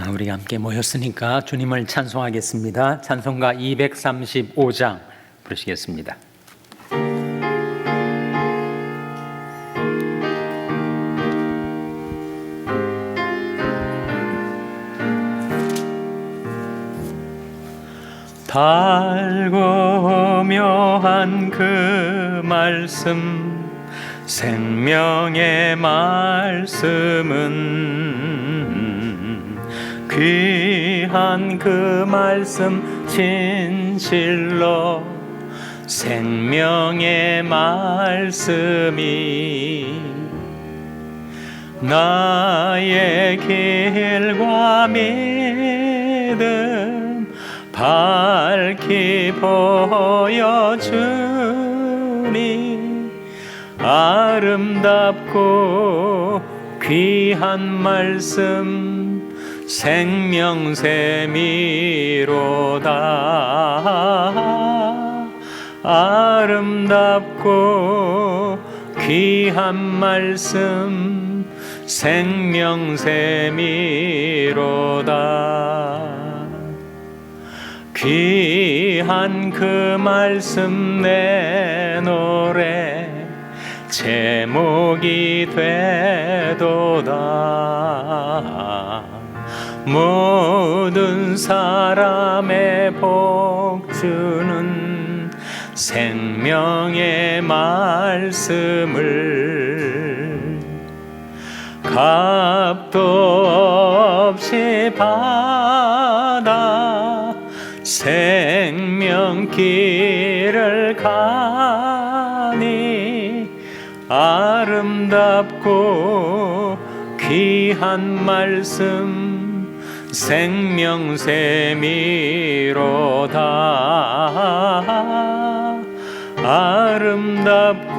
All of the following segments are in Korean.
우리가 함께 모였으니까 주님을 찬송하겠습니다. 찬송가 235장 부르시겠습니다. 달고 묘한 그 말씀, 생명의 말씀은 귀한 그 말씀, 진실로 생명의 말씀이 나의 길과 믿음 밝히 보여주니 아름답고 귀한 말씀, 생명샘이로다. 아름답고 귀한 말씀, 생명샘이로다. 귀한 그 말씀, 내 노래 제목이 되도다. 모든 사람의 복 주는 생명의 말씀을 값도 없이 받아 생명길을 가니 아름답고 귀한 말씀, 생명샘이로다. 아름답고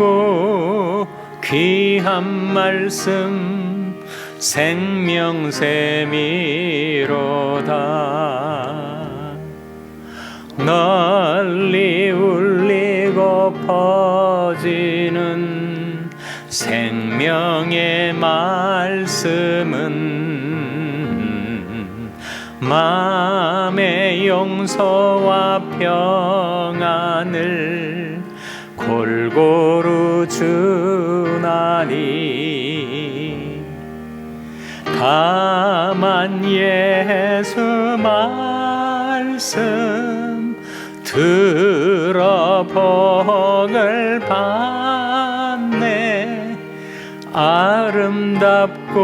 귀한 말씀, 생명샘이로다. 널리 울리고 퍼지는 생명의 말씀은 마음의 용서와 평안을 골고루 주나니 다만 예수 말씀 들어 복을 받네. 아름답고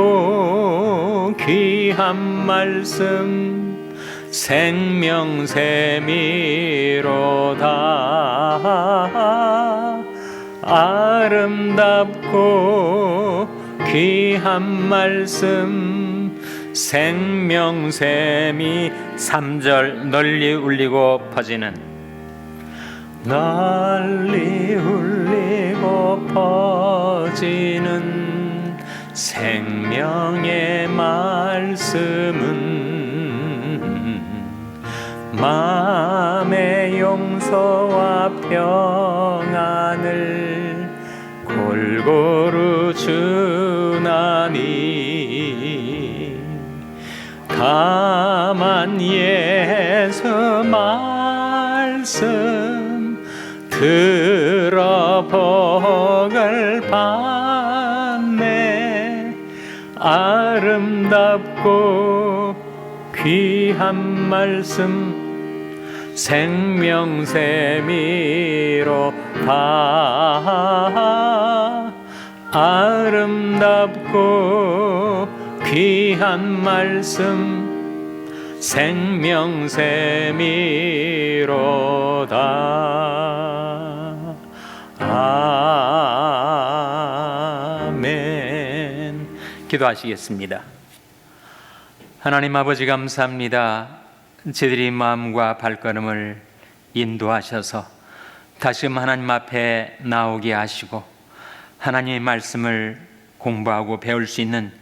귀한 말씀, 생명샘이로다. 아름답고 귀한 말씀, 생명샘이 3절 널리 울리고 퍼지는 널리 울리고 퍼지는 생명의 말씀은 마음의 용서와 평안을 골고루 주나니 다만 예수 말씀 들어 복을 받네. 아름답고 귀한 말씀, 생명샘이로다. 아름답고 귀한 말씀, 생명샘이로다. 아멘. 기도하시겠습니다. 하나님 아버지, 감사합니다. 저희들이 마음과 발걸음을 인도하셔서 다시금 하나님 앞에 나오게 하시고 하나님의 말씀을 공부하고 배울 수 있는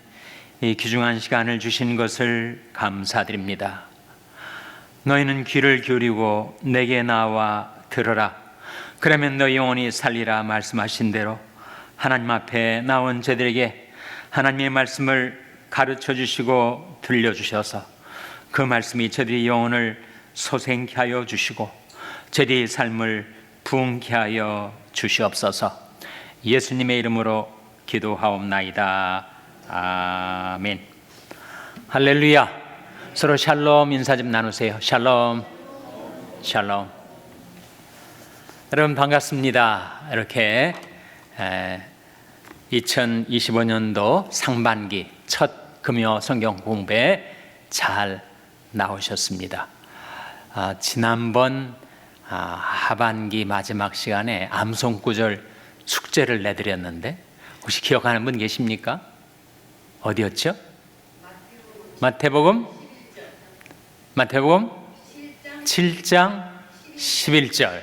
이 귀중한 시간을 주신 것을 감사드립니다. 너희는 귀를 기울이고 내게 나와 들으라. 그러면 너희 영혼이 살리라 말씀하신 대로 하나님 앞에 나온 저들에게 하나님의 말씀을 가르쳐 주시고 들려주셔서 그 말씀이 저희의 영혼을 소생케 하여 주시고 저희의 삶을 부흥케 하여 주시옵소서. 예수님의 이름으로 기도하옵나이다. 아멘. 할렐루야. 서로 샬롬 인사 좀 나누세요. 샬롬. 샬롬. 여러분 반갑습니다. 이렇게 2025년도 상반기 첫 금요 성경 공부에 잘 나오셨습니다. 지난번 하반기 마지막 시간에 암송구절 숙제를 내드렸는데 혹시 기억하는 분 계십니까? 어디였죠? 마태복음 7장 11절.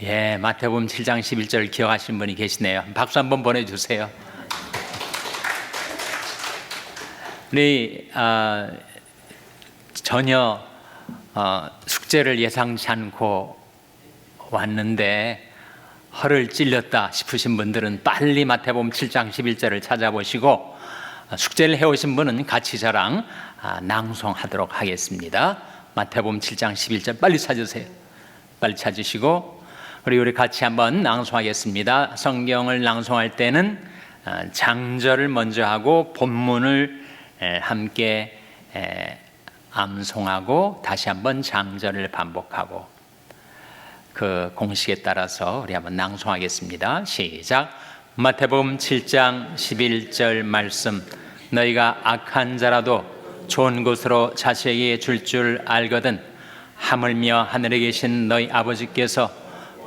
예, 마태복음 7장 11절 기억하시는 분이 계시네요. 박수 한번 보내주세요. 우리 전혀 숙제를 예상치 않고 왔는데 허를 찔렸다 싶으신 분들은 빨리 마태복음 7장 11절을 찾아보시고 숙제를 해오신 분은 같이 저랑 낭송하도록 하겠습니다. 마태복음 7장 11절 빨리 찾으세요. 빨리 찾으시고 우리 같이 한번 낭송하겠습니다. 성경을 낭송할 때는 장절을 먼저 하고 본문을 함께 암송하고 다시 한번 장절을 반복하고 그 공식에 따라서 우리 한번 낭송하겠습니다. 시작. 마태복음 7장 11절 말씀. 너희가 악한 자라도 좋은 곳으로 자식에게 줄 줄 알거든 하물며 하늘에 계신 너희 아버지께서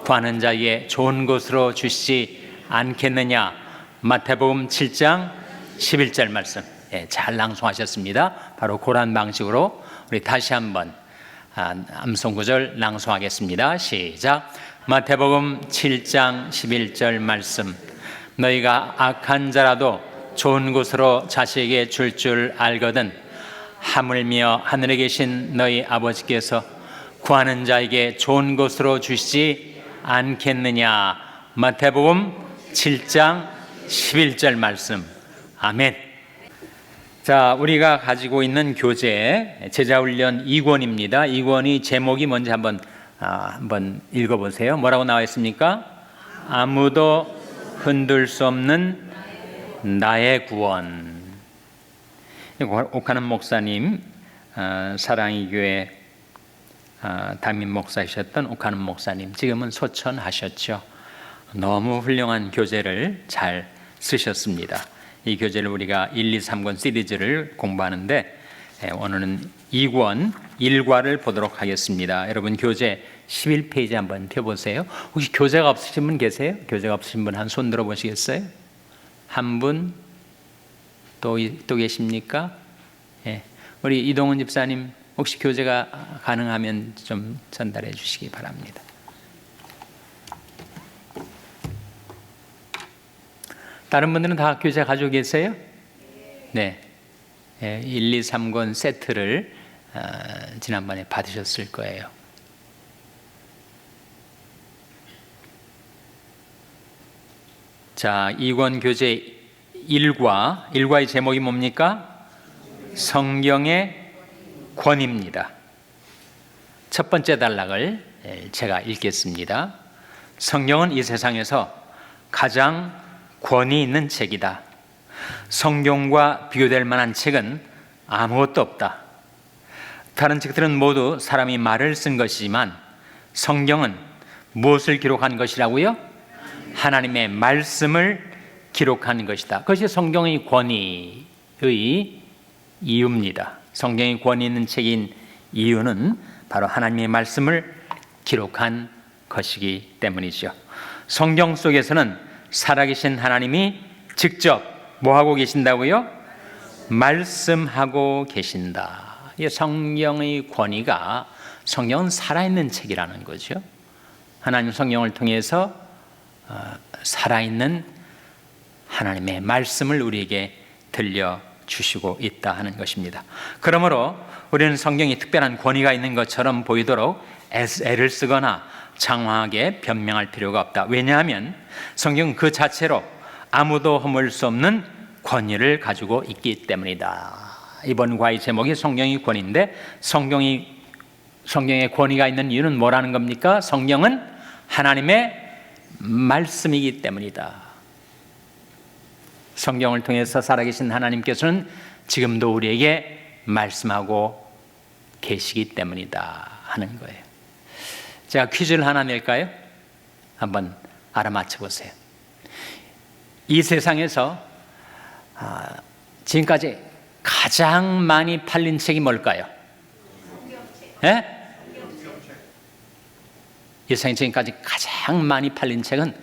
구하는 자에게 좋은 곳으로 주시지 않겠느냐. 마태복음 7장 11절 말씀. 잘 낭송하셨습니다. 바로 그런 방식으로 우리 다시 한번 암송구절 낭송하겠습니다. 시작. 마태복음 7장 11절 말씀. 너희가 악한 자라도 좋은 곳으로 자식에게 줄 줄 알거든 하물며 하늘에 계신 너희 아버지께서 구하는 자에게 좋은 곳으로 주시지 않겠느냐. 마태복음 7장 11절 말씀. 아멘. 자, 우리가 가지고 있는 교재 제자훈련 2권입니다. 2권이 제목이 뭔지 한번 읽어보세요. 뭐라고 나와 있습니까? 아무도 흔들 수 없는 나의 구원. 옥하는 목사님, 사랑의 교회 담임 목사이셨던 옥하는 목사님, 지금은 소천하셨죠. 너무 훌륭한 교재를 잘 쓰셨습니다. 이 교재를 우리가 1, 2, 3권 시리즈를 공부하는데 오늘은 2권 1과를 보도록 하겠습니다. 여러분 교재 11페이지 한번 펴보세요. 혹시 교재가 없으신 분 계세요? 교재가 없으신 분 한 손 들어보시겠어요? 한 분? 또 계십니까? 예. 우리 이동훈 집사님 혹시 교재가 가능하면 좀 전달해 주시기 바랍니다. 다른 분들은 다 교재 가지고 계세요? 네. 1, 2, 3권 세트를 지난번에 받으셨을 거예요. 자, 2권 교재 1과의 제목이 뭡니까? 성경의 권위입니다. 첫 번째 단락을 제가 읽겠습니다. 성경은 이 세상에서 가장 권위 있는 책이다. 성경과 비교될 만한 책은 아무것도 없다. 다른 책들은 모두 사람이 말을 쓴 것이지만 성경은 무엇을 기록한 것이라고요? 하나님의 말씀을 기록한 것이다. 그것이 성경의 권위의 이유입니다. 성경의 권위 있는 책인 이유는 바로 하나님의 말씀을 기록한 것이기 때문이죠. 성경 속에서는 살아계신 하나님이 직접 뭐하고 계신다고요? 말씀하고 계신다. 이 성경의 권위가 성경은 살아있는 책이라는 거죠. 하나님 성경을 통해서 살아있는 하나님의 말씀을 우리에게 들려주시고 있다 하는 것입니다. 그러므로 우리는 성경이 특별한 권위가 있는 것처럼 보이도록 애를 쓰거나 장황하게 변명할 필요가 없다. 왜냐하면 성경은 그 자체로 아무도 허물 수 없는 권위를 가지고 있기 때문이다. 이번 과의 제목이 성경의 권위인데 성경의 권위가 있는 이유는 뭐라는 겁니까? 성경은 하나님의 말씀이기 때문이다. 성경을 통해서 살아계신 하나님께서는 지금도 우리에게 말씀하고 계시기 때문이다 하는 거예요. 제가 퀴즈를 하나 낼까요? 한번 알아맞혀 보세요. 이 세상에서 지금까지 가장 많이 팔린 책이 뭘까요? 예? 이 세상에 지금까지 가장 많이 팔린 책은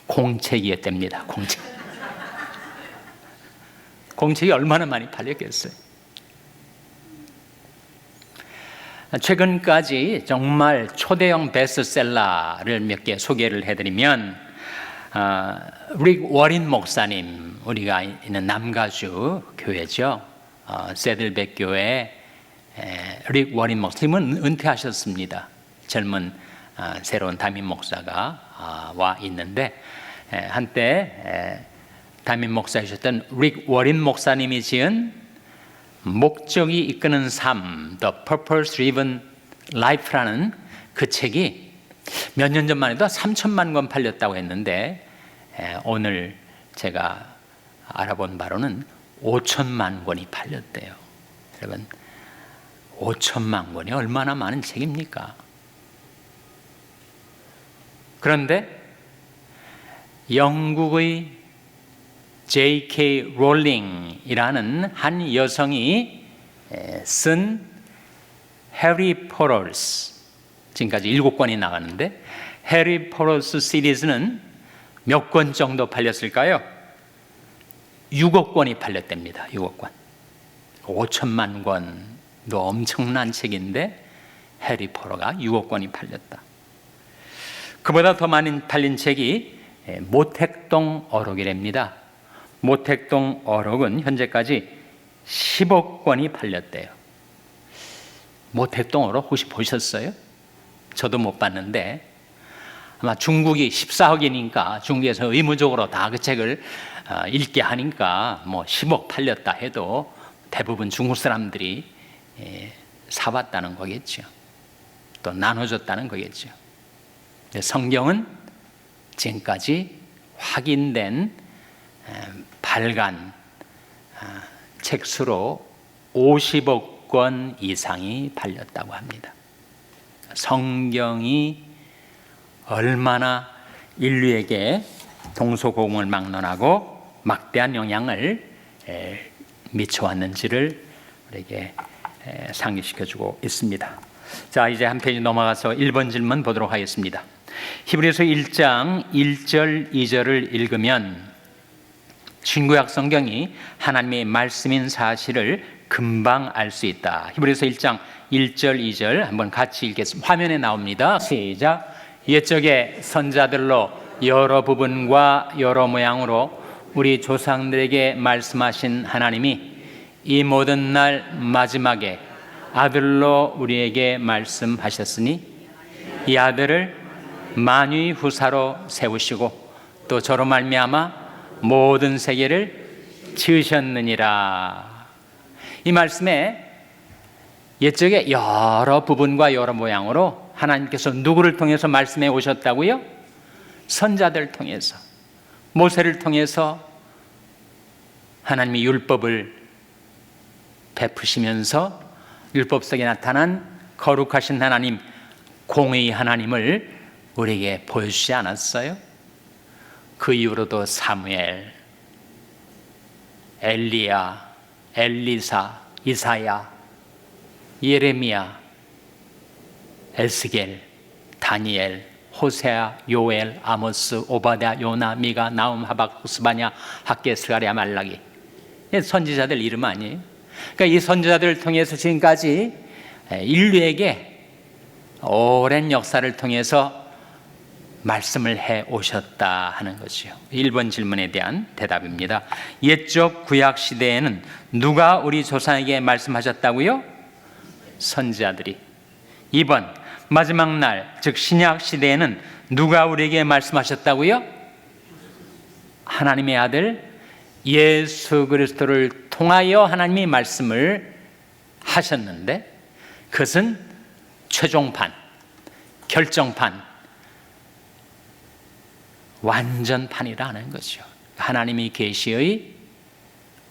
공책이었답니다. 공책. 공책이 얼마나 많이 팔렸겠어요? 최근까지 정말 초대형 베스트셀러를 몇 개 소개를 해드리면 릭 워린 목사님, 우리가 있는 남가주 교회죠. 세들백 교회 릭 워린 목사님은 은퇴하셨습니다. 젊은 새로운 담임 목사가 와 있는데 한때 담임 목사이셨던 릭 워린 목사님이 지은 목적이 이끄는 삶, The Purpose Driven Life라는 그 책이 몇 년 전만 해도 3천만 권 팔렸다고 했는데 오늘 제가 알아본 바로는 5천만 권이 팔렸대요. 여러분, 5천만 권이 얼마나 많은 책입니까? 그런데 영국의 J.K. 롤링이라는 한 여성이 쓴 해리 포터스, 지금까지 7권이 나왔는데 해리 포터스 시리즈는 몇 권 정도 팔렸을까요? 6억 권이 팔렸답니다. 6억 권. 5천만 권도 엄청난 책인데 해리 포터가 6억 권이 팔렸다. 그보다 더 많이 팔린 책이 모택동 어록이랍니다. 모택동 어록은 현재까지 10억 권이 팔렸대요. 모택동 어록 혹시 보셨어요? 저도 못 봤는데 아마 중국이 14억이니까 중국에서 의무적으로 다 그 책을 읽게 하니까 뭐 10억 팔렸다 해도 대부분 중국 사람들이 사봤다는 거겠죠. 또 나눠줬다는 거겠죠. 성경은 지금까지 확인된 발간 책 수로 50억 권 이상이 팔렸다고 합니다. 성경이 얼마나 인류에게 동서고금을 막론하고 막대한 영향을 미쳐왔는지를 우리에게 상기시켜주고 있습니다. 자, 이제 한 페이지 넘어가서 1번 질문 보도록 하겠습니다. 히브리서 1장 1절 2절을 읽으면 신구약 성경이 하나님의 말씀인 사실을 금방 알 수 있다. 히브리서 1장 1절 2절 한번 같이 읽겠습니다. 화면에 나옵니다. 시작. 옛적에 선자들로 여러 부분과 여러 모양으로 우리 조상들에게 말씀하신 하나님이 이 모든 날 마지막에 아들로 우리에게 말씀하셨으니 이 아들을 만유의 후사로 세우시고 또 저로 말미암아 모든 세계를 지으셨느니라. 이 말씀에 옛적에 여러 부분과 여러 모양으로 하나님께서 누구를 통해서 말씀해 오셨다고요? 선자들 통해서, 모세를 통해서 하나님이 율법을 베푸시면서 율법 속에 나타난 거룩하신 하나님, 공의의 하나님을 우리에게 보여주지 않았어요? 그 이후로도 사무엘, 엘리야, 엘리사, 이사야, 예레미야, 에스겔, 다니엘, 호세아, 요엘, 아모스, 오바댜, 요나, 미가, 나움, 하박국, 스바냐, 학개, 스가랴, 말라기. 선지자들 이름 아니에요? 그러니까 이 선지자들을 통해서 지금까지 인류에게 오랜 역사를 통해서 말씀을 해 오셨다 하는 것이요. 1번 질문에 대한 대답입니다. 옛적 구약 시대에는 누가 우리 조상에게 말씀하셨다고요? 선지자들이. 2번 마지막 날, 즉 신약 시대에는 누가 우리에게 말씀하셨다고요? 하나님의 아들 예수 그리스도를 통하여 하나님이 말씀을 하셨는데 그것은 최종판, 결정판, 완전판이라는 거죠. 하나님이 계시의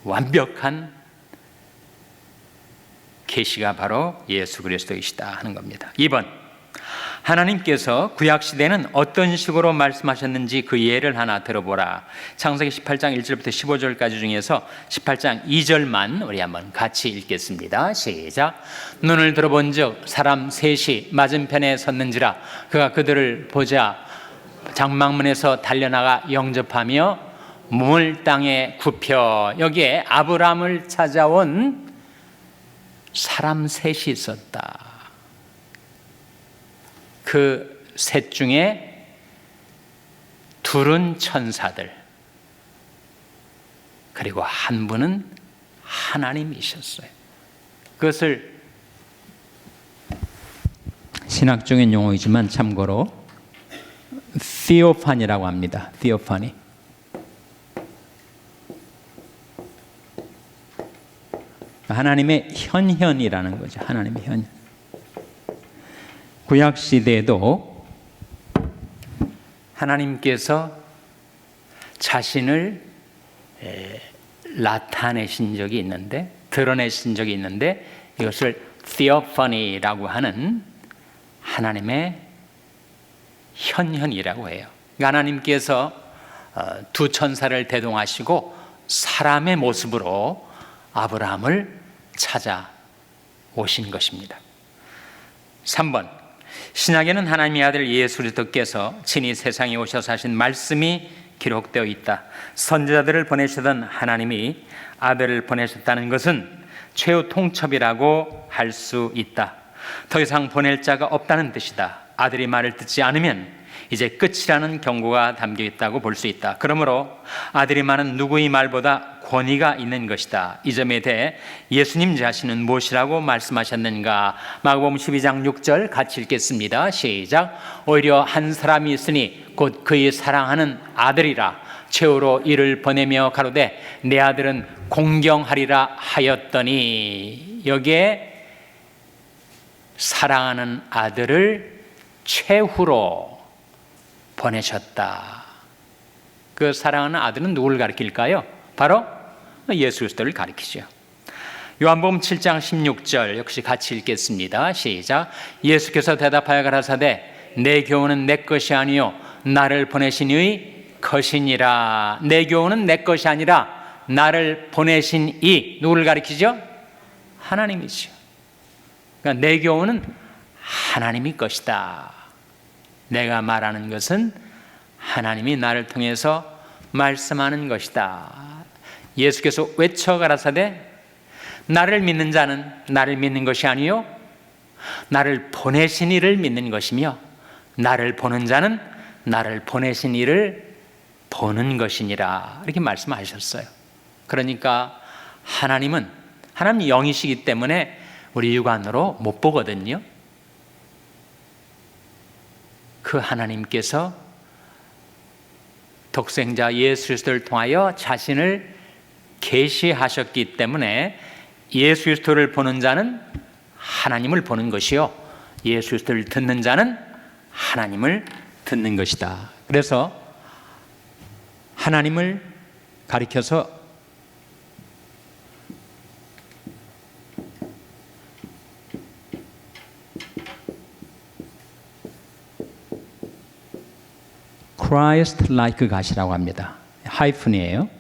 완벽한 계시가 바로 예수 그리스도이시다 하는 겁니다. 2번, 하나님께서 구약시대는 어떤 식으로 말씀하셨는지 그 예를 하나 들어보라. 창세기 18장 1절부터 15절까지 중에서 18장 2절만 우리 한번 같이 읽겠습니다. 시작. 눈을 들어본 즉 사람 셋이 맞은편에 섰는지라 그가 그들을 보자 장막문에서 달려나가 영접하며 몸을 땅에 굽혀. 여기에 아브라함을 찾아온 사람 셋이 있었다. 그 셋 중에 둘은 천사들, 그리고 한 분은 하나님이셨어요. 그것을 신학적인 용어이지만 참고로 theophanie라고 합니다. theophany. 하나님의 현현이라는 거죠. 하나님의 현현. 구약 시대에도 하나님께서 자신을 나타내신 적이 있는데, 드러내신 적이 있는데, 이것을 theophany라고 하는 하나님의 현현이라고 해요. 하나님께서 두 천사를 대동하시고 사람의 모습으로 아브라함을 찾아오신 것입니다. 3번, 신약에는 하나님의 아들 예수 그리스도께서 친히 세상에 오셔서 하신 말씀이 기록되어 있다. 선지자들을 보내시던 하나님이 아들을 보내셨다는 것은 최후 통첩이라고 할 수 있다. 더 이상 보낼 자가 없다는 뜻이다. 아들이 말을 듣지 않으면 이제 끝이라는 경고가 담겨 있다고 볼 수 있다. 그러므로 아들이 말은 누구의 말보다 권위가 있는 것이다. 이 점에 대해 예수님 자신은 무엇이라고 말씀하셨는가? 마가복음 12장 6절 같이 읽겠습니다. 시작. 오히려 한 사람이 있으니 곧 그의 사랑하는 아들이라. 최후로 이를 보내며 가로되 내 아들은 공경하리라 하였더니, 여기에 사랑하는 아들을 최후로 보내셨다. 그 사랑하는 아들은 누구를 가리킬까요? 바로 예수 그리스도를 가리키죠. 요한복음 7장 16절 역시 같이 읽겠습니다. 시작. 예수께서 대답하여 가라사대 내 교훈은 내 것이 아니요 나를 보내신 이의 것이니라. 내 교훈은 내 것이 아니라 나를 보내신 이, 누구를 가리키죠? 하나님이죠. 그러니까 내 교훈은 하나님의 것이다. 내가 말하는 것은 하나님이 나를 통해서 말씀하는 것이다. 예수께서 외쳐 가라사대 나를 믿는 자는 나를 믿는 것이 아니요 나를 보내신 이를 믿는 것이며 나를 보는 자는 나를 보내신 이를 보는 것이니라. 이렇게 말씀하셨어요. 그러니까 하나님은 하나님 영이시기 때문에 우리 육안으로 못 보거든요. 그 하나님께서 독생자 예수 그리스도를 통하여 자신을 계시하셨기 때문에 예수 그리스도를 보는 자는 하나님을 보는 것이요 예수 그리스도를 듣는 자는 하나님을 듣는 것이다. 그래서 하나님을 가리켜서 Christ like God이라고 합니다. 하이픈이에요.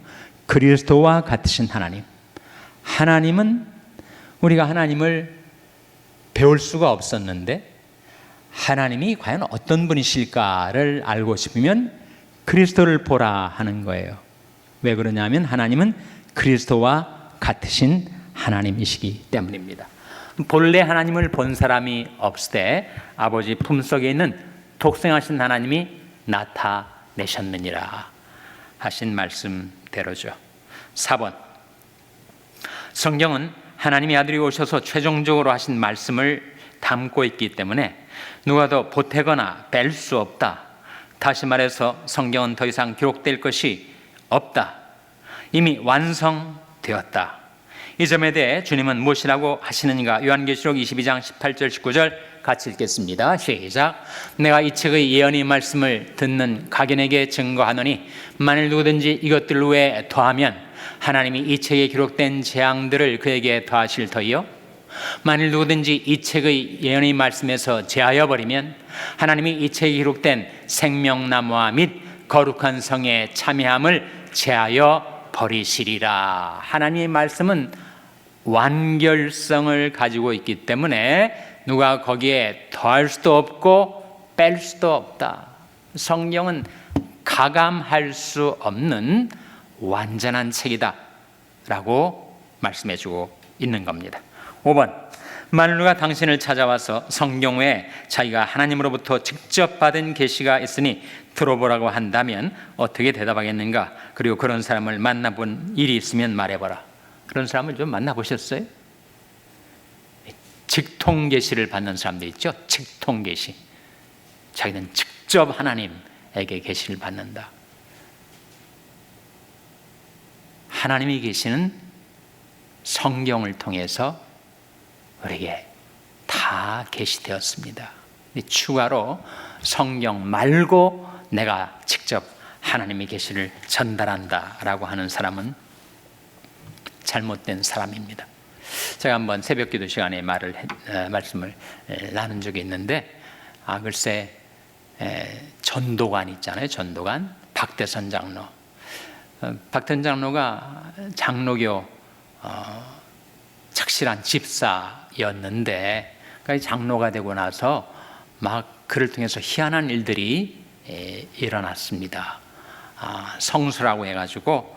그리스도와 같으신 하나님. 하나님은 우리가 하나님을 배울 수가 없었는데 하나님이 과연 어떤 분이실까를 알고 싶으면 그리스도를 보라 하는 거예요. 왜 그러냐면 하나님은 그리스도와 같으신 하나님이시기 때문입니다. 본래 하나님을 본 사람이 없으되 아버지 품속에 있는 독생하신 하나님이 나타내셨느니라 하신 말씀대로죠. 4번, 성경은 하나님의 아들이 오셔서 최종적으로 하신 말씀을 담고 있기 때문에 누가 더 보태거나 뺄 수 없다. 다시 말해서 성경은 더 이상 기록될 것이 없다. 이미 완성되었다. 이 점에 대해 주님은 무엇이라고 하시는가? 요한계시록 22장 18절 19절 같이 읽겠습니다. 시작. 내가 이 책의 예언의 말씀을 듣는 각인에게 증거하노니 만일 누구든지 이것들 외에 더하면 하나님이 이 책에 기록된 재앙들을 그에게 더하실 터이요 만일 누구든지 이 책의 예언의 말씀에서 제하여 버리면 하나님이 이 책에 기록된 생명나무와 및 거룩한 성의 참여함을 제하여 버리시리라. 하나님의 말씀은 완결성을 가지고 있기 때문에 누가 거기에 더할 수도 없고 뺄 수도 없다. 성경은 가감할 수 없는 완전한 책이다 라고 말씀해주고 있는 겁니다. 5번, 만일 누가 당신을 찾아와서 성경 외에 자기가 하나님으로부터 직접 받은 계시가 있으니 들어보라고 한다면 어떻게 대답하겠는가? 그리고 그런 사람을 만나본 일이 있으면 말해봐라. 그런 사람을 좀 만나보셨어요? 직통 계시를 받는 사람들 있죠? 직통 계시. 자기는 직접 하나님에게 계시를 받는다. 하나님이 계시는 성경을 통해서 우리에게 다 계시되었습니다. 추가로 성경 말고 내가 직접 하나님의 계시를 전달한다라고 하는 사람은 잘못된 사람입니다. 제가 한번 새벽기도 시간에 말씀을 나눈 적이 있는데, 글쎄 전도관 있잖아요. 전도관 박대선 장로. 박대선 장로가 장로교 착실한 집사였는데, 장로가 되고 나서 막 그를 통해서 희한한 일들이 일어났습니다. 성수라고 해가지고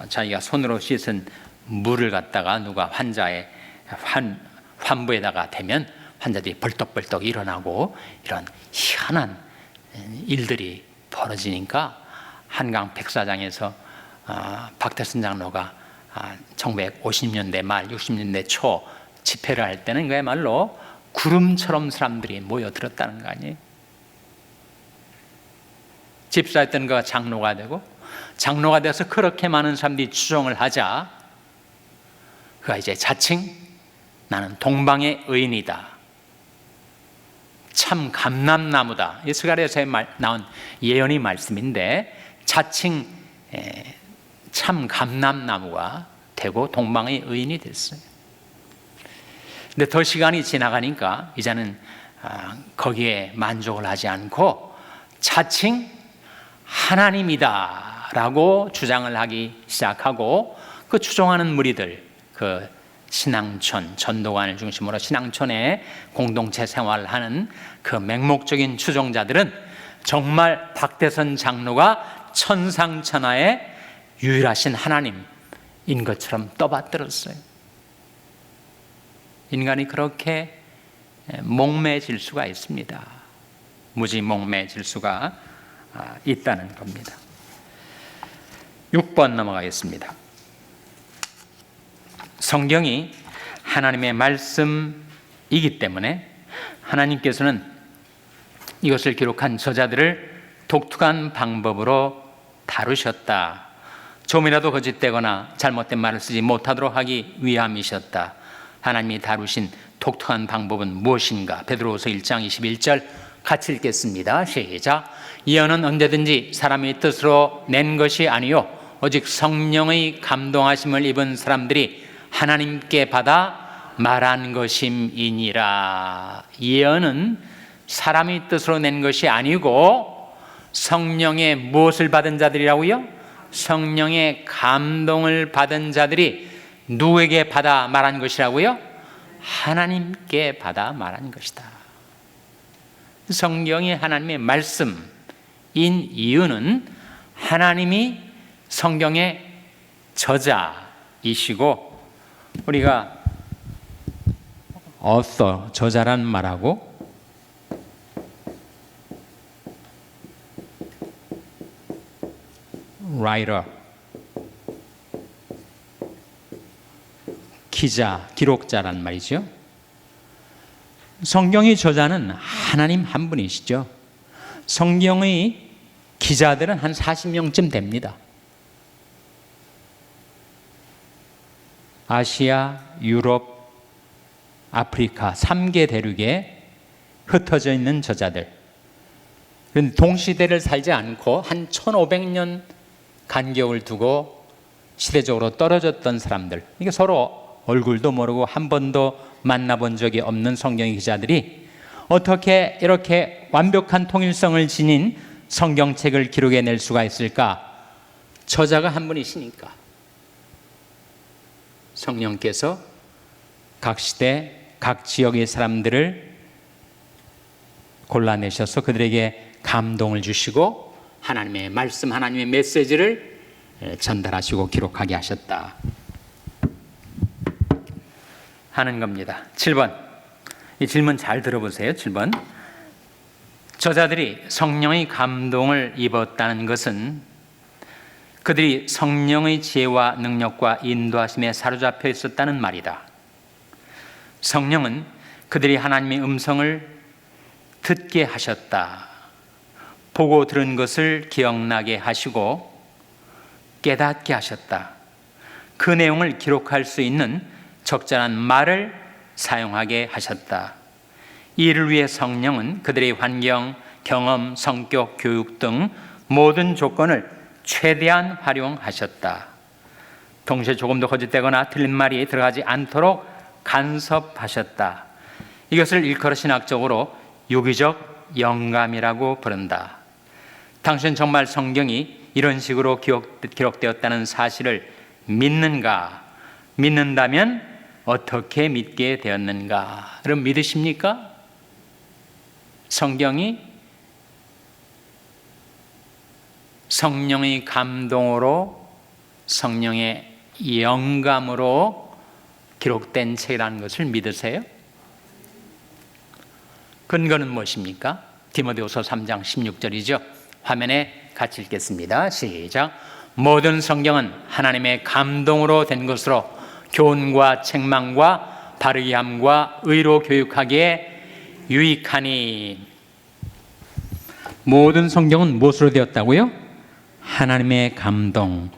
자기가 손으로 씻은 물을 갖다가 누가 환자의 환부에다가 대면 환자들이 벌떡벌떡 일어나고 이런 희한한 일들이 벌어지니까 한강 백사장에서 박대선 장로가 1950년대 말 60년대 초 집회를 할 때는 그야말로 구름처럼 사람들이 모여들었다는 거 아니에요? 집사였던 그가 장로가 되고, 장로가 돼서 그렇게 많은 사람들이 추종을 하자 그가 이제 자칭 나는 동방의 의인이다, 참 감람나무다, 이 스가랴서에 나온 예언의 말씀인데 자칭 참 감람나무가 되고 동방의 의인이 됐어요. 근데 더 시간이 지나가니까 이제는 거기에 만족을 하지 않고 자칭 하나님이다 라고 주장을 하기 시작하고, 그 추종하는 무리들, 그 신앙촌, 전도관을 중심으로 신앙촌에 공동체 생활을 하는 그 맹목적인 추종자들은 정말 박대선 장로가 천상천하의 유일하신 하나님인 것처럼 떠받들었어요. 인간이 그렇게 목매질 수가 있습니다. 무지 목매질 수가 있다는 겁니다. 6번 넘어가겠습니다. 성경이 하나님의 말씀이기 때문에 하나님께서는 이것을 기록한 저자들을 독특한 방법으로 다루셨다. 좀이라도 거짓되거나 잘못된 말을 쓰지 못하도록 하기 위함이셨다. 하나님이 다루신 독특한 방법은 무엇인가? 베드로후서 1장 21절 같이 읽겠습니다. 시작. 예언은 언제든지 사람의 뜻으로 낸 것이 아니요 오직 성령의 감동하심을 입은 사람들이 하나님께 받아 말한 것임이니라. 예언은 사람의 뜻으로 낸 것이 아니고 성령의 무엇을 받은 자들이라고요? 성령의 감동을 받은 자들이 누구에게 받아 말한 것이라고요? 하나님께 받아 말한 것이다. 성경이 하나님의 말씀인 이유는 하나님이 성경의 저자이시고, 우리가 author, 저자란 말하고 writer, 기자, 기록자란 말이죠. 성경의 저자는 하나님 한 분이시죠. 성경의 기자들은 한 40명쯤 됩니다. 아시아, 유럽, 아프리카 3개 대륙에 흩어져 있는 저자들. 그런데 동시대를 살지 않고 한 1500년 간격을 두고 시대적으로 떨어졌던 사람들, 이게 서로 얼굴도 모르고 한 번도 만나본 적이 없는 성경의 기자들이 어떻게 이렇게 완벽한 통일성을 지닌 성경책을 기록해낼 수가 있을까? 저자가 한 분이시니까 성령께서 각 시대, 각 지역의 사람들을 골라내셔서 그들에게 감동을 주시고 하나님의 말씀, 하나님의 메시지를 전달하시고 기록하게 하셨다 하는 겁니다. 7번, 이 질문 잘 들어보세요. 7번, 저자들이 성령의 감동을 입었다는 것은 그들이 성령의 지혜와 능력과 인도하심에 사로잡혀 있었다는 말이다. 성령은 그들이 하나님의 음성을 듣게 하셨다. 보고 들은 것을 기억나게 하시고 깨닫게 하셨다. 그 내용을 기록할 수 있는 적절한 말을 사용하게 하셨다. 이를 위해 성령은 그들의 환경, 경험, 성격, 교육 등 모든 조건을 최대한 활용하셨다. 동시에 조금도 거짓되거나 틀린 말이 들어가지 않도록 간섭하셨다. 이것을 일컬어 신학적으로 유기적 영감이라고 부른다. 당신은 정말 성경이 이런 식으로 기록되었다는 사실을 믿는가? 믿는다면 어떻게 믿게 되었는가? 여러분 믿으십니까? 성경이 성령의 감동으로, 성령의 영감으로 기록된 책이라는 것을 믿으세요? 근거는 무엇입니까? 디모데후서 3장 16절이죠. 화면에 같이 읽겠습니다. 시작. 모든 성경은 하나님의 감동으로 된 것으로 교훈과 책망과 바르게 함과 의로 교육하기에 유익하니. 모든 성경은 무엇으로 되었다고요? 하나님의 감동,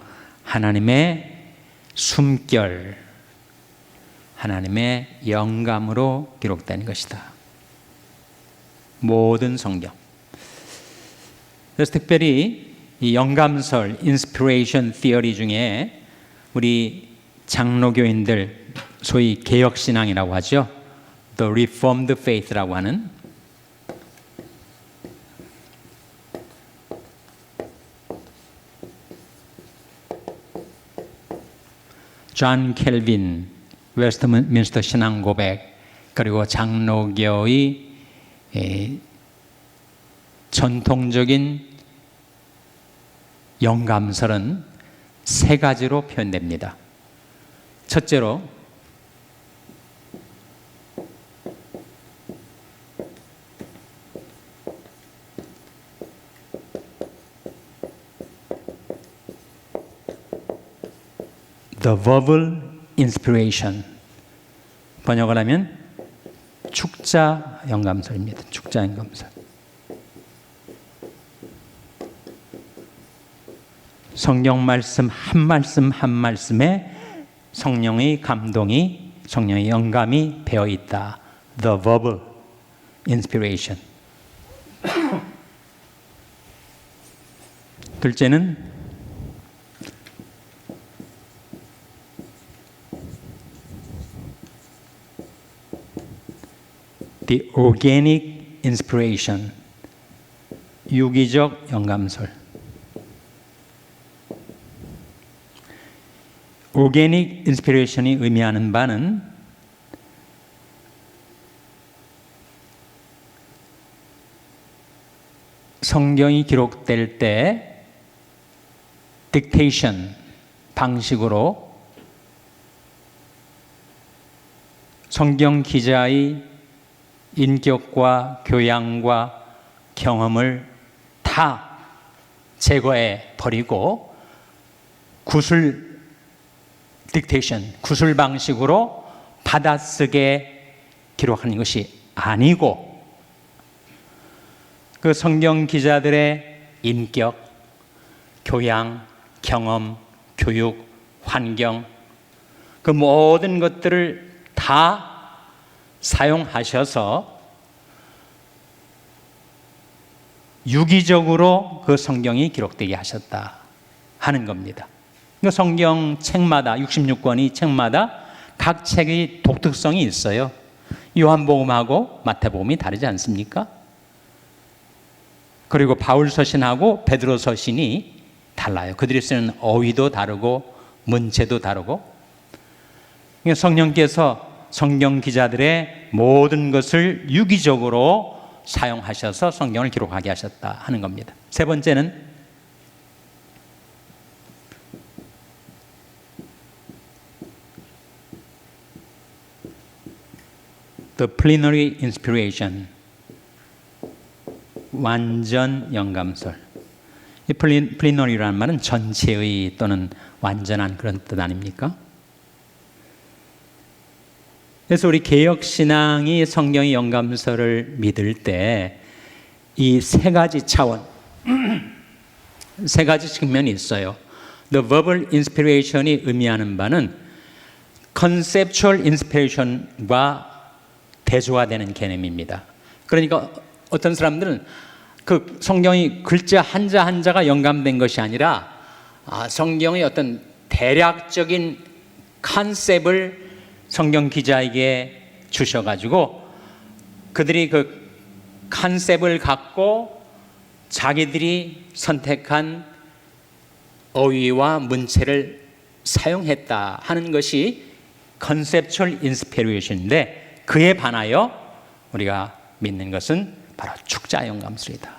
하나님의 숨결, 하나님의 영감으로 기록된 것이다. 모든 성경. 그래서 특별히 이 영감설, 인스피레이션 티어리 중에 우리 장로교인들 소위 개혁신앙이라고 하죠. The Reformed Faith라고 하는 존 켈빈, 웨스트민스터 신앙고백, 그리고 장로교의 전통적인 영감설은 세 가지로 표현됩니다. 첫째로 The verbal inspiration, 번역을 하면 축자 영감설입니다. 축자 영감설. 성경 말씀 한 말씀에 성령의 감동이, 성령의 영감이 배어 있다. The verbal inspiration. 둘째는 The organic inspiration, 유기적 영감설. organic inspiration이 의미하는 바는 성경이 기록될 때 dictation 방식으로 성경 기자의 인격과 교양과 경험을 다 제거해 버리고 구술 딕테이션, 구술 방식으로 받아쓰게 기록하는 것이 아니고 그 성경 기자들의 인격, 교양, 경험, 교육, 환경, 그 모든 것들을 다 사용하셔서 유기적으로 그 성경이 기록되게 하셨다 하는 겁니다. 그 성경 책마다 66권이 책마다 각 책의 독특성이 있어요. 요한복음하고 마태복음이 다르지 않습니까? 그리고 바울 서신하고 베드로 서신이 달라요. 그들이 쓰는 어휘도 다르고 문체도 다르고. 성령께서 성경 기자들의 모든 것을 유기적으로 사용하셔서 성경을 기록하게 하셨다 하는 겁니다. 세 번째는 The plenary inspiration, 완전 영감설. 이 plenary라는 말은 전체의 또는 완전한 그런 뜻 아닙니까? 그래서 우리 개혁신앙이 성경의 영감설을 믿을 때 이 세 가지 차원, 세 가지 측면이 있어요. The verbal inspiration이 의미하는 바는 conceptual inspiration과 대조화되는 개념입니다. 그러니까 어떤 사람들은 그 성경의 글자 한자 한자가 영감된 것이 아니라 성경의 어떤 대략적인 컨셉을 성경 기자에게 주셔가지고 그들이 그 컨셉을 갖고 자기들이 선택한 어휘와 문체를 사용했다 하는 것이 컨셉추얼 인스피레이션인데, 그에 반하여 우리가 믿는 것은 바로 축자 영감술이다.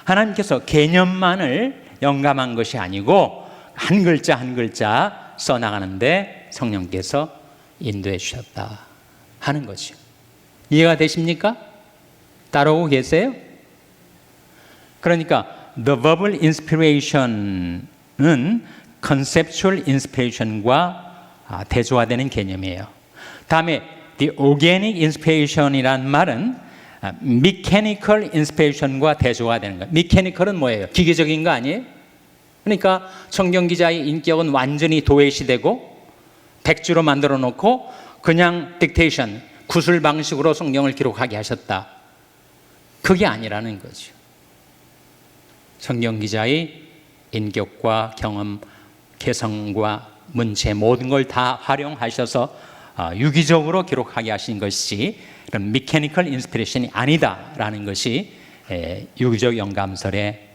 하나님께서 개념만을 영감한 것이 아니고 한 글자 한 글자 써나가는데 성령께서 인도해 주셨다 하는 거죠. 이해가 되십니까? 따라오고 계세요? 그러니까 the verbal inspiration은 conceptual inspiration과 대조화되는 개념이에요. 다음에 the organic inspiration이란 말은 mechanical inspiration과 대조화되는 거예요. mechanical은 뭐예요? 기계적인 거 아니에요? 그러니까 성경 기자의 인격은 완전히 도외시되고 백주로 만들어 놓고 그냥 딕테이션, 구술 방식으로 성경을 기록하게 하셨다. 그게 아니라는 거죠. 성경 기자의 인격과 경험, 개성과 문체 모든 걸 다 활용하셔서 유기적으로 기록하게 하신 것이 그런 미케니컬 인스피레이션이 아니다라는 것이 유기적 영감설의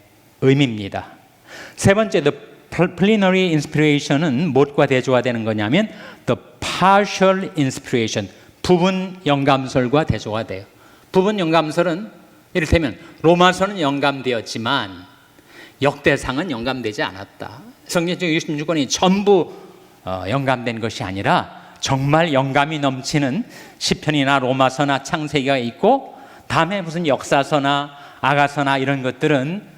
의미입니다. 세 번째, the plenary inspiration은 무엇과 대조화되는 거냐면 the partial inspiration, 부분 영감설과 대조화돼요. 부분 영감설은 이를테면 로마서는 영감되었지만 역대상은 영감되지 않았다. 성경적 66권이 전부 영감된 것이 아니라 정말 영감이 넘치는 시편이나 로마서나 창세기가 있고, 다음에 무슨 역사서나 아가서나 이런 것들은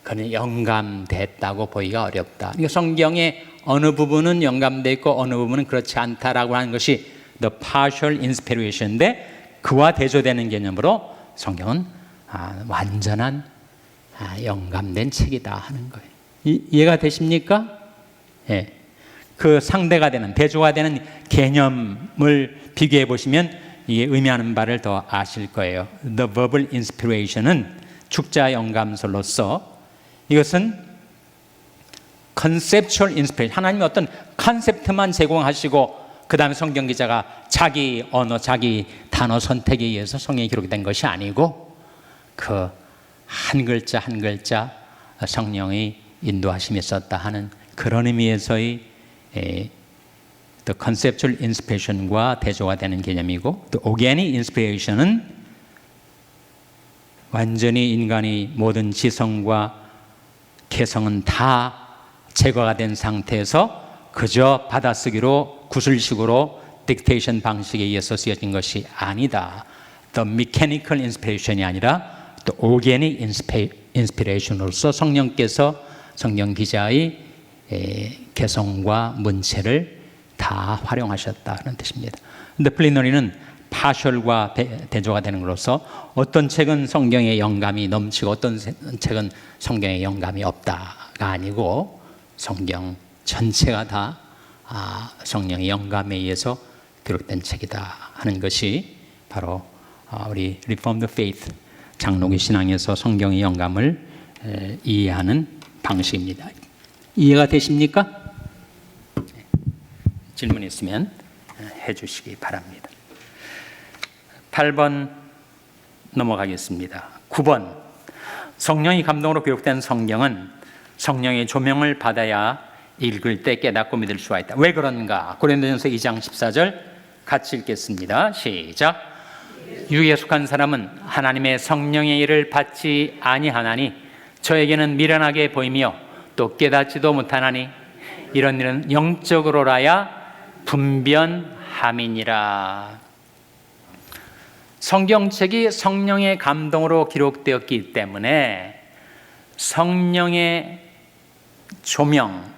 그는 영감됐다고 보기가 어렵다. 그러니까 성경의 어느 부분은 영감되어 있고 어느 부분은 그렇지 않다라고 하는 것이 the partial inspiration인데, 그와 대조되는 개념으로 성경은 완전한 영감된 책이다 하는 거예요. 이해가 되십니까? 예. 그 상대가 되는, 대조가 되는 개념을 비교해 보시면 이게 의미하는 바를 더 아실 거예요. The verbal inspiration은 축자 영감설로서 이것은 conceptual inspiration, 하나님이 어떤 컨셉트만 제공하시고 그 다음에 성경 기자가 자기 언어, 자기 단어 선택에 의해서 성경이 기록된 것이 아니고 그 한 글자 한 글자 성령의 인도하심이 있었다 하는 그런 의미에서의 the conceptual inspiration과 대조가 되는 개념이고, the organic inspiration은 완전히 인간의 모든 지성과 개성은 다 제거가 된 상태에서 그저 받아쓰기로 구술식으로 딕테이션 방식에 의해서 쓰여진 것이 아니다. The mechanical inspiration이 아니라 the organic inspiration으로서 성령께서 성경 기자의 개성과 문체를 다 활용하셨다는 뜻입니다. 근데 플리너리는 파셜과 대조가 되는 것으로서 어떤 책은 성경에 영감이 넘치고 어떤 책은 성경에 영감이 없다가 아니고 성경 전체가 다 성령의 영감에 의해서 기록된 책이다 하는 것이 바로 우리 Reformed Faith 장로교 신앙에서 성경의 영감을 이해하는 방식입니다. 이해가 되십니까? 질문 있으면 해주시기 바랍니다. 8번 넘어가겠습니다. 9번, 성령의 감동으로 기록된 성경은 성령의 조명을 받아야 읽을 때 깨닫고 믿을 수가 있다. 왜 그런가? 고린도전서 2장 14절 같이 읽겠습니다. 시작. 육에 속한 사람은 하나님의 성령의 일을 받지 아니하나니 저에게는 미련하게 보이며 또 깨닫지도 못하나니 이런 일은 영적으로라야 분변함이니라. 성경책이 성령의 감동으로 기록되었기 때문에 성령의 조명,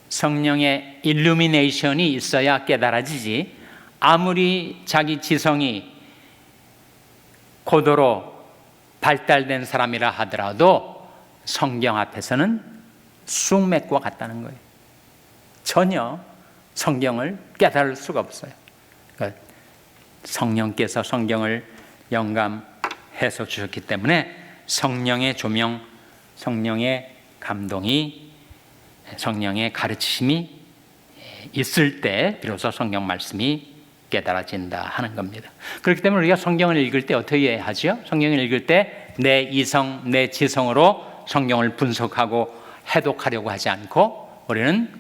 성령의 일루미네이션이 있어야 깨달아지지, 아무리 자기 지성이 고도로 발달된 사람이라 하더라도 성경 앞에서는 쑥맥과 같다는 거예요. 전혀 성경을 깨달을 수가 없어요. 그러니까 성령께서 성경을 영감해서 주셨기 때문에 성령의 조명, 성령의 감동이, 성령의 가르치심이 있을 때 비로소 성경 말씀이 깨달아진다 하는 겁니다. 그렇기 때문에 우리가 성경을 읽을 때 어떻게 하죠? 성경을 읽을 때 내 이성, 내 지성으로 성경을 분석하고 해독하려고 하지 않고 우리는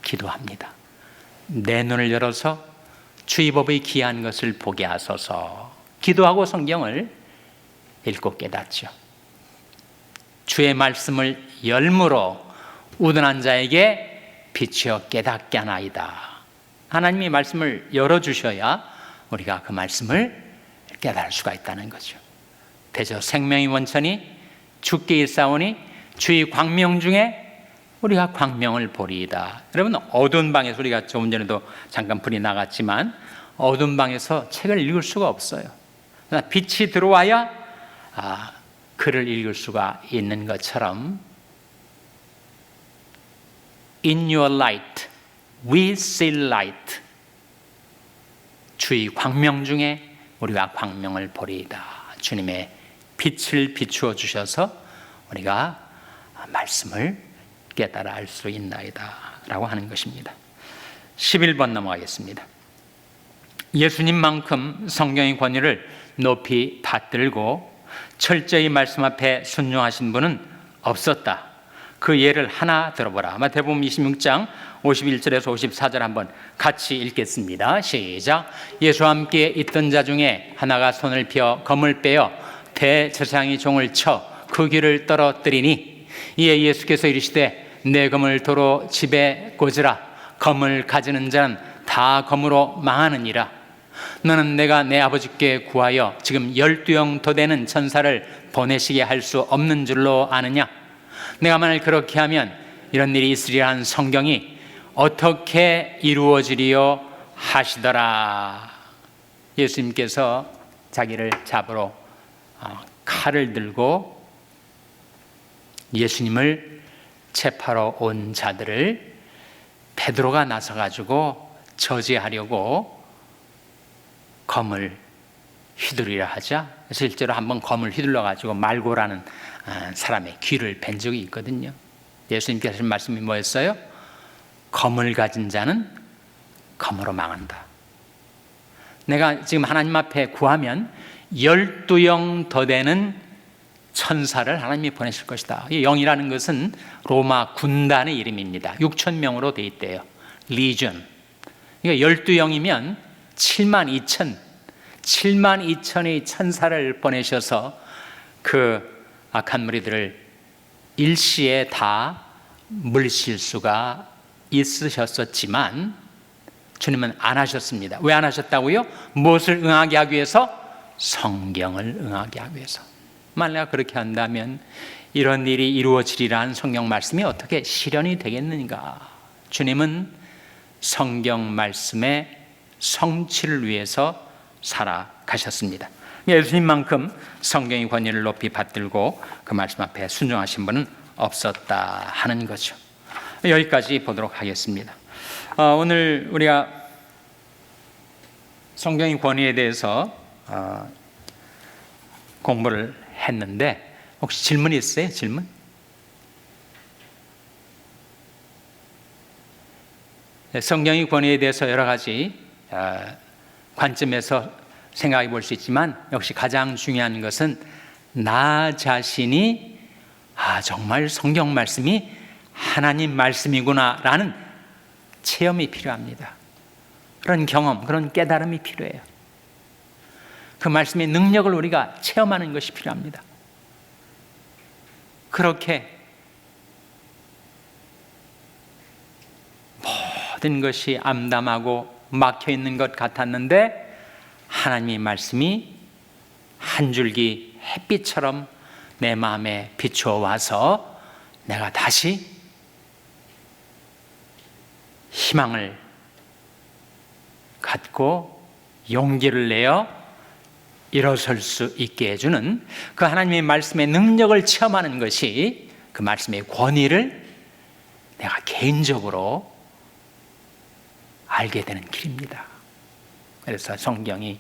기도합니다. 내 눈을 열어서 주의 법의 귀한 것을 보게 하소서. 기도하고 성경을 읽고 깨닫죠. 주의 말씀을 열무로 우둔한 자에게 비추어 깨닫게 하나이다. 하나님이 말씀을 열어주셔야 우리가 그 말씀을 깨달을 수가 있다는 거죠. 대저 생명의 원천이 주께 있사오니 주의 광명 중에 우리가 광명을 보리이다. 여러분, 어두운 방에서, 우리가 조금 전에도 잠깐 불이 나갔지만 어두운 방에서 책을 읽을 수가 없어요. 빛이 들어와야 글을 읽을 수가 있는 것처럼 In your light we see light. 주의 광명 중에 우리가 광명을 보리이다. 주님의 빛을 비추어 주셔서 우리가 말씀을 깨달아 알 수 있나이다 라고 하는 것입니다. 11번 넘어가겠습니다. 예수님만큼 성경의 권위를 높이 받들고 철저히 말씀 앞에 순종하신 분은 없었다. 그 예를 하나 들어보라. 마태복음 26장 51절에서 54절 한번 같이 읽겠습니다. 시작. 예수와 함께 있던 자 중에 하나가 손을 펴 검을 빼어 대제사장의 종을 쳐 그 귀를 떨어뜨리니 이에 예수께서 이르시되 내 검을 도로 집에 꽂으라. 검을 가지는 자는 다 검으로 망하느니라. 너는 내가 내 아버지께 구하여 지금 12영 더 되는 천사를 보내시게 할 수 없는 줄로 아느냐? 내가 만일 그렇게 하면 이런 일이 있으리라는 성경이 어떻게 이루어지리요 하시더라. 예수님께서 자기를 잡으러 칼을 들고 예수님을 체포하러 온 자들을 베드로가 나서가지고 저지하려고 검을 휘두르려 하자. 실제로 한번 검을 휘둘러가지고 말고라는 사람의 귀를 벤 적이 있거든요. 예수님께서 하신 말씀이 뭐였어요? 검을 가진 자는 검으로 망한다. 내가 지금 하나님 앞에 구하면 12영 더 되는 천사를 하나님이 보내실 것이다. 이 영이라는 것은 로마 군단의 이름입니다. 6,000명으로 되어 있대요. 리전. 그러니까 12영이면 72,000의 천사를 보내셔서 그 악한 무리들을 일시에 다 물리칠 수가 있으셨었지만 주님은 안 하셨습니다. 왜 안 하셨다고요? 무엇을 응하게 하기 위해서? 성경을 응하게 하기 위해서. 만약 그렇게 한다면 이런 일이 이루어지리라는 성경 말씀이 어떻게 실현이 되겠는가? 주님은 성경 말씀의 성취를 위해서 살아가셨습니다. 예수님만큼 성경의 권위를 높이 받들고 그 말씀 앞에 순종하신 분은 없었다 하는 거죠. 여기까지 보도록 하겠습니다. 오늘 우리가 성경의 권위에 대해서 공부를 했는데 혹시 질문이 있어요? 질문? 성경의 권위에 대해서 여러 가지 관점에서 생각해 볼 수 있지만 역시 가장 중요한 것은 나 자신이 정말 성경 말씀이 하나님 말씀이구나 라는 체험이 필요합니다. 그런 경험, 그런 깨달음이 필요해요. 그 말씀의 능력을 우리가 체험하는 것이 필요합니다. 그렇게 모든 것이 암담하고 막혀 있는 것 같았는데 하나님의 말씀이 한 줄기 햇빛처럼 내 마음에 비추어 와서 내가 다시 희망을 갖고 용기를 내어 일어설 수 있게 해주는 그 하나님의 말씀의 능력을 체험하는 것이 그 말씀의 권위를 내가 개인적으로 알게 되는 길입니다. 그래서 성경이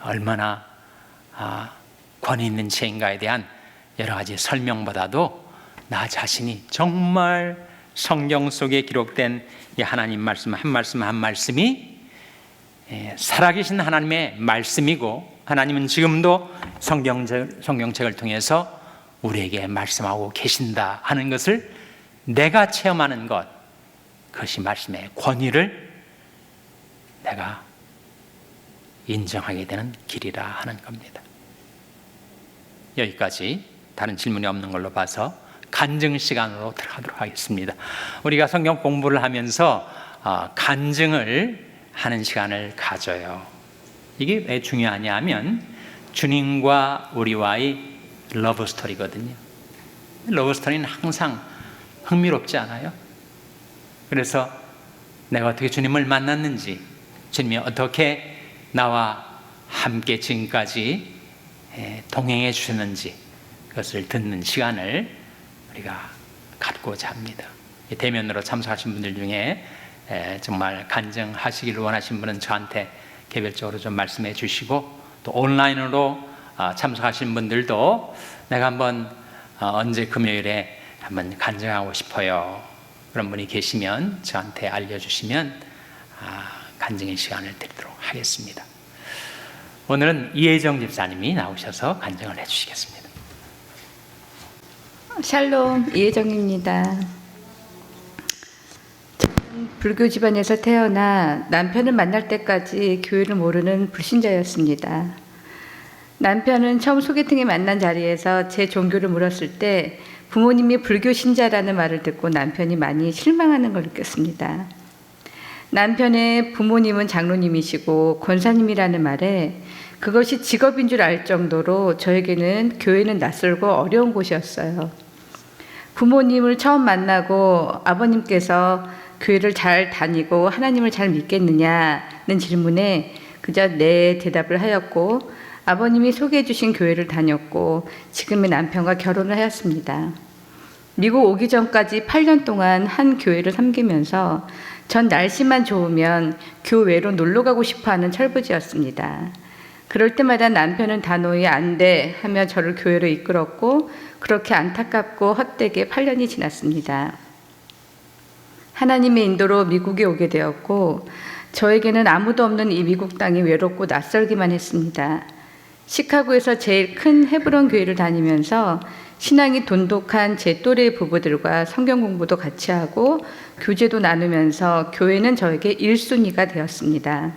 얼마나 권위 있는 책인가에 대한 여러 가지 설명보다도 나 자신이 정말 성경 속에 기록된 이 하나님 말씀 한 말씀 한 말씀이 살아계신 하나님의 말씀이고 하나님은 지금도 성경책을 통해서 우리에게 말씀하고 계신다 하는 것을 내가 체험하는 것, 그것이 말씀의 권위를 내가 인정하게 되는 길이라 하는 겁니다. 여기까지 다른 질문이 없는 걸로 봐서 간증 시간으로 들어가도록 하겠습니다. 우리가 성경 공부를 하면서 간증을 하는 시간을 가져요. 이게 왜 중요하냐 하면 주님과 우리와의 러브 스토리거든요. 러브 스토리는 항상 흥미롭지 않아요? 그래서 내가 어떻게 주님을 만났는지, 주님이 어떻게 나와 함께 지금까지 동행해 주셨는지 그것을 듣는 시간을 우리가 갖고자 합니다. 대면으로 참석하신 분들 중에 정말 간증하시기를 원하신 분은 저한테 개별적으로 좀 말씀해 주시고, 또 온라인으로 참석하신 분들도 내가 한번 언제 금요일에 한번 간증하고 싶어요, 그런 분이 계시면 저한테 알려주시면 간증의 시간을 드리도록 하겠습니다. 오늘은 이혜정 집사님이 나오셔서 간증을 해주시겠습니다. 샬롬, 이혜정입니다. 저는 불교 집안에서 태어나 남편을 만날 때까지 교회를 모르는 불신자였습니다. 남편은 처음 소개팅에 만난 자리에서 제 종교를 물었을 때 부모님이 불교 신자라는 말을 듣고 남편이 많이 실망하는 걸 느꼈습니다. 남편의 부모님은 장로님이시고 권사님이라는 말에 그것이 직업인 줄 알 정도로 저에게는 교회는 낯설고 어려운 곳이었어요. 부모님을 처음 만나고 아버님께서 교회를 잘 다니고 하나님을 잘 믿겠느냐는 질문에 그저 네 대답을 하였고, 아버님이 소개해 주신 교회를 다녔고 지금의 남편과 결혼을 하였습니다. 미국 오기 전까지 8년 동안 한 교회를 섬기면서 전 날씨만 좋으면 교외로 놀러 가고 싶어하는 철부지였습니다. 그럴 때마다 남편은 단호히 안 돼 하며 저를 교회로 이끌었고, 그렇게 안타깝고 헛되게 8년이 지났습니다. 하나님의 인도로 미국에 오게 되었고, 저에게는 아무도 없는 이 미국 땅이 외롭고 낯설기만 했습니다. 시카고에서 제일 큰 헤브론 교회를 다니면서 신앙이 돈독한 제 또래 부부들과 성경 공부도 같이 하고 교제도 나누면서 교회는 저에게 1순위가 되었습니다.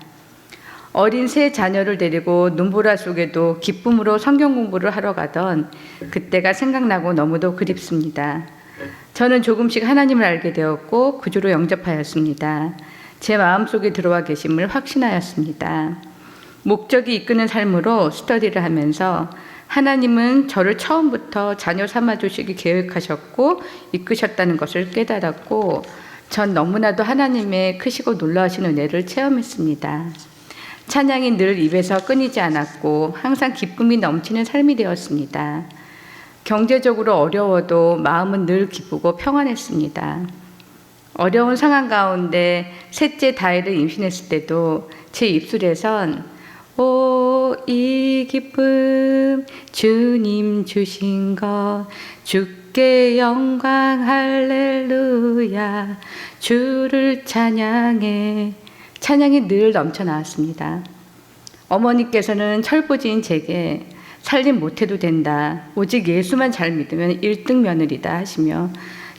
어린 세 자녀를 데리고 눈보라 속에도 기쁨으로 성경 공부를 하러 가던 그때가 생각나고 너무도 그립습니다. 저는 조금씩 하나님을 알게 되었고 구주로 영접하였습니다. 제 마음속에 들어와 계심을 확신하였습니다. 목적이 이끄는 삶으로 스터디를 하면서 하나님은 저를 처음부터 자녀 삼아주시기 계획하셨고 이끄셨다는 것을 깨달았고, 전 너무나도 하나님의 크시고 놀라우신 은혜를 체험했습니다. 찬양이 늘 입에서 끊이지 않았고 항상 기쁨이 넘치는 삶이 되었습니다. 경제적으로 어려워도 마음은 늘 기쁘고 평안했습니다. 어려운 상황 가운데 셋째 다혜를 임신했을 때도 제 입술에선 오, 이 기쁨 주님 주신 것 주께 영광 할렐루야 주를 찬양해 찬양이 늘 넘쳐 나왔습니다. 어머니께서는 철부지인 제게 살림 못해도 된다. 오직 예수만 잘 믿으면 1등 며느리다 하시며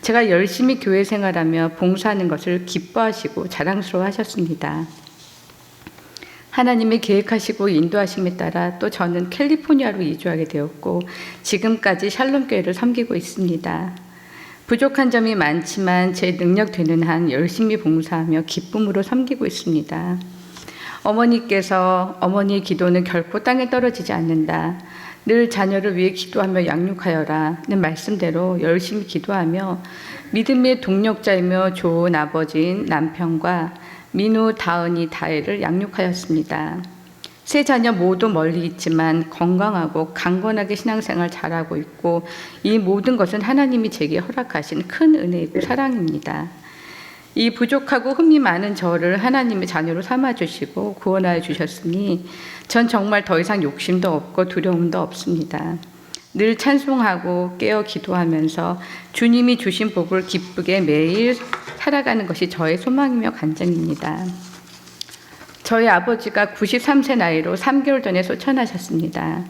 제가 열심히 교회 생활하며 봉사하는 것을 기뻐하시고 자랑스러워 하셨습니다. 하나님의 계획하시고 인도하심에 따라 또 저는 캘리포니아로 이주하게 되었고 지금까지 샬롬교회를 섬기고 있습니다. 부족한 점이 많지만 제 능력 되는 한 열심히 봉사하며 기쁨으로 섬기고 있습니다. 어머니께서 어머니의 기도는 결코 땅에 떨어지지 않는다. 늘 자녀를 위해 기도하며 양육하여라는 말씀대로 열심히 기도하며 믿음의 동력자이며 좋은 아버지인 남편과 민우, 다은이, 다혜를 양육하였습니다. 세 자녀 모두 멀리 있지만 건강하고 강건하게 신앙생활 잘하고 있고 이 모든 것은 하나님이 제게 허락하신 큰 은혜이고 사랑입니다. 이 부족하고 흠이 많은 저를 하나님의 자녀로 삼아주시고 구원하여 주셨으니 전 정말 더 이상 욕심도 없고 두려움도 없습니다. 늘 찬송하고 깨어 기도하면서 주님이 주신 복을 기쁘게 매일 살아가는 것이 저의 소망이며 간증입니다. 저희 아버지가 93세 나이로 3개월 전에 소천하셨습니다.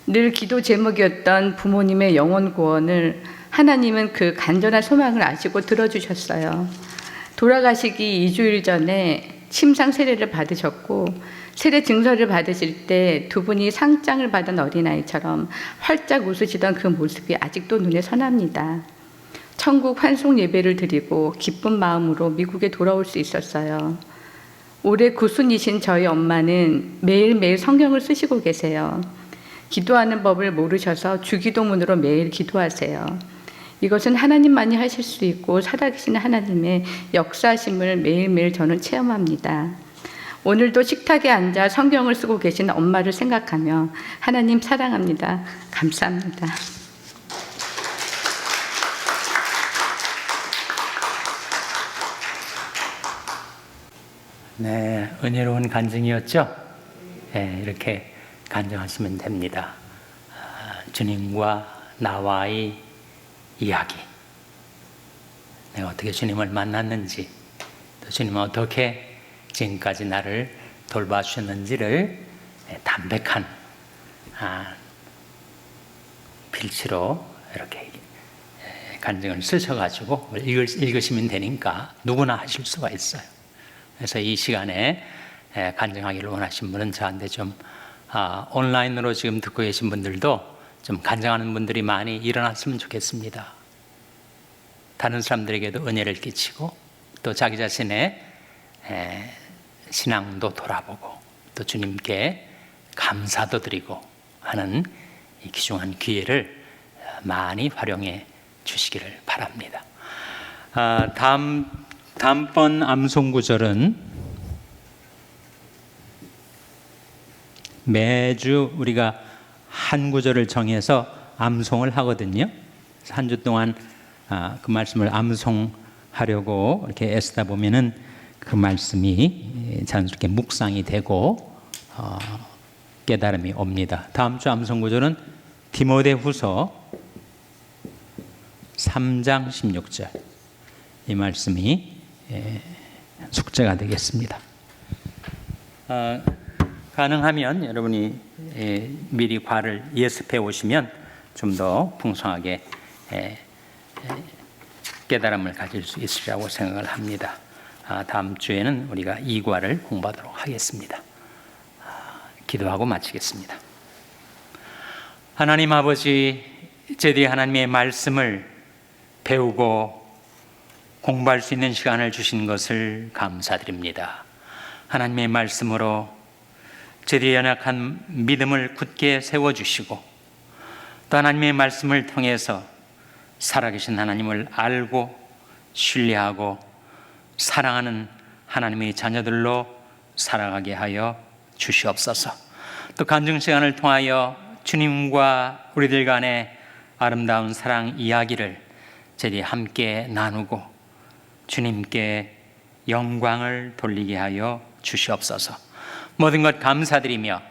늘 기도 제목이었던 부모님의 영혼 구원을 하나님은 그 간절한 소망을 아시고 들어주셨어요. 돌아가시기 2주일 전에 침상 세례를 받으셨고 세례 증서를 받으실 때 두 분이 상장을 받은 어린아이처럼 활짝 웃으시던 그 모습이 아직도 눈에 선합니다. 천국 환송 예배를 드리고 기쁜 마음으로 미국에 돌아올 수 있었어요. 올해 9순이신 저희 엄마는 매일매일 성경을 쓰시고 계세요. 기도하는 법을 모르셔서 주기도문으로 매일 기도하세요. 이것은 하나님만이 하실 수 있고 살아계신 하나님의 역사심을 매일매일 저는 체험합니다. 오늘도 식탁에 앉아 성경을 쓰고 계신 엄마를 생각하며 하나님 사랑합니다. 감사합니다. 네, 은혜로운 간증이었죠? 네, 이렇게 간증하시면 됩니다. 주님과 나와의 이야기, 내가 어떻게 주님을 만났는지, 또 주님은 어떻게 지금까지 나를 돌봐주셨는지를 담백한 필치로 이렇게 간증을 쓰셔가지고 읽으시면 되니까 누구나 하실 수가 있어요. 그래서 이 시간에 간증하기를 원하신 분은 저한테 좀 온라인으로 지금 듣고 계신 분들도 좀 간증하는 분들이 많이 일어났으면 좋겠습니다. 다른 사람들에게도 은혜를 끼치고 또 자기 자신의 신앙도 돌아보고 또 주님께 감사도 드리고 하는 이 귀중한 기회를 많이 활용해 주시기를 바랍니다. 다음번 암송 구절은 매주 우리가 한 구절을 정해서 암송을 하거든요. 한 주 동안 그 말씀을 암송하려고 이렇게 애쓰다 보면은 그 말씀이 자연스럽게 묵상이 되고 깨달음이 옵니다. 다음 주 암송 구절은 디모데후서 3장 16절, 이 말씀이 숙제가 되겠습니다. 가능하면 여러분이 미리 과를 예습해 오시면 좀 더 풍성하게 깨달음을 가질 수 있으리라고 생각을 합니다. 다음 주에는 우리가 이 과를 공부하도록 하겠습니다. 기도하고 마치겠습니다. 하나님 아버지, 저희들이 하나님의 말씀을 배우고 공부할 수 있는 시간을 주신 것을 감사드립니다. 하나님의 말씀으로 저희들의 연약한 믿음을 굳게 세워주시고 또 하나님의 말씀을 통해서 살아계신 하나님을 알고 신뢰하고 사랑하는 하나님의 자녀들로 살아가게 하여 주시옵소서. 또 간증 시간을 통하여 주님과 우리들 간의 아름다운 사랑 이야기를 저희들이 함께 나누고 주님께 영광을 돌리게 하여 주시옵소서. 모든 것 감사드리며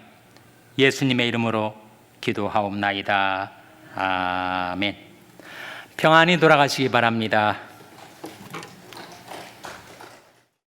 예수님의 이름으로 기도하옵나이다. 아멘. 평안히 돌아가시기 바랍니다.